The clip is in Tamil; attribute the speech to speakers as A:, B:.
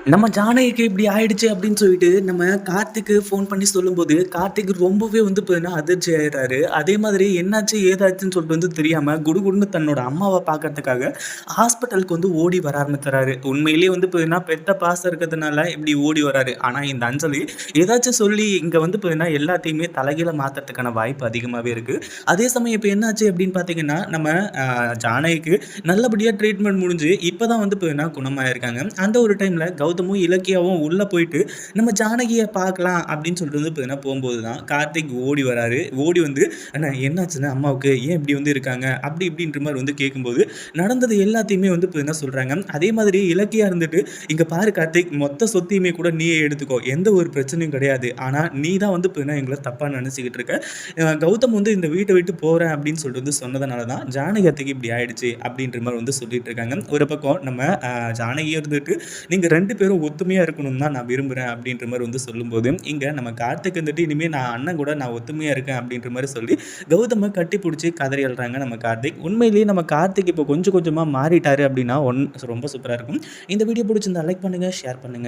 A: நம்ம ஜானகிக்கு இப்படி ஆயிடுச்சு அப்படின்னு சொல்லிட்டு நம்ம கார்த்திக்கு ஃபோன் பண்ணி சொல்லும்போது, கார்த்திக் ரொம்பவே வந்து பார்த்தீங்கன்னா அதிர்ச்சி ஆயிடுறாரு. அதே மாதிரி என்னாச்சு, ஏதாச்சுன்னு சொல்லிட்டு வந்து தெரியாம குடுகுடுன்னு தன்னோட அம்மாவ பார்க்கறதுக்காக ஹாஸ்பிட்டலுக்கு வந்து ஓடி வர ஆரம்பிச்சுறாரு. உண்மையிலேயே வந்து பார்த்தீங்கன்னா பெத்த பாசம் இருக்கிறதுனால இப்படி ஓடி வராரு. ஆனா இந்த அஞ்சலி ஏதாச்சும் சொல்லி இங்க வந்து பார்த்தீங்கன்னா எல்லாத்தையுமே தலைகீழ மாத்துறதுக்கான வாய்ப்பு அதிகமாவே இருக்கு. அதே சமயம் இப்ப என்னாச்சு அப்படின்னு பார்த்தீங்கன்னா, நம்ம அ ஜானகிக்கு நல்லபடியா ட்ரீட்மெண்ட் முடிஞ்சு இப்ப தான் வந்து பார்த்தீங்கன்னா குணமாயிருக்காங்க. அந்த ஒரு டைம்ல கௌதமும், இலக்கியாவும் உள்ள போயிட்டு, நம்ம ஜானகிய பார்க்கலாம் அப்படின்னு சொல்லிட்டு வந்து பார்த்தீங்கன்னா, போம்போது தான் கார்த்திக் ஓடி வராரு. ஓடி வந்து, "அண்ணா என்னாச்சுண்ணா அம்மாவுக்கு? ஏன் இப்படி வந்து இருக்காங்க?" அப்படி இப்படின்ற மாரி வந்து கேட்கும்போது, நடந்தது எல்லாத்தையுமே வந்து பார்த்தீங்கன்னா சொல்றாங்க. அதே மாதிரி இலக்கியா இருந்துட்டு, "இங்க பாரு கார்த்திக், மொத்த சொத்தையுமே கூட நீயே எடுத்துக்கோ. எந்த ஒரு பிரச்சனையும் கிடையாது. ஆனா நீ தான் வந்து பார்த்தீங்கன்னா எங்கள தப்பா நெனச்சுக்கிட்டு இருக்க. கௌதம் வந்து இந்த வீட்ட விட்டு போறேன் அப்படின்னு சொல்லிட்டு வந்து சொன்னதுனால தான் ஜானகி அத்தைக்கு இப்படி ஆயிடுச்சு." அப்படின்ற மாரி வந்து சொல்லிட்டு இருக்காங்க. ஒரு பக்கம் நம்ம ஜானகியும் இருந்துட்டு, நீங்க 2 பேரும் ஒத்துமையா இருக்கணும்னு தான் நான் விரும்புறேன் அப்படின்ற மாரி வந்து சொல்லும்போது, இங்க நம்ம கார்த்திக் வந்துட்டு இனிமே நான் அண்ணன் கூட நான் ஒத்துமையா இருக்கேன் அப்படின்ற மாரி சொல்லி, கௌதம கட்டி புடிச்சு கதறி அழுறாங்க நம்ம கார்த்திக். உண்மையிலேயே நம்ம கார்த்திக் இப்போ கொஞ்சம் கொஞ்சமா மாறிட்டாரு அப்படின்னா, ரொம்ப சூப்பரா இருக்கும். இந்த வீடியோ புடிச்சிருந்தா லைக் பண்ணுங்க, ஷேர் பண்ணுங்க.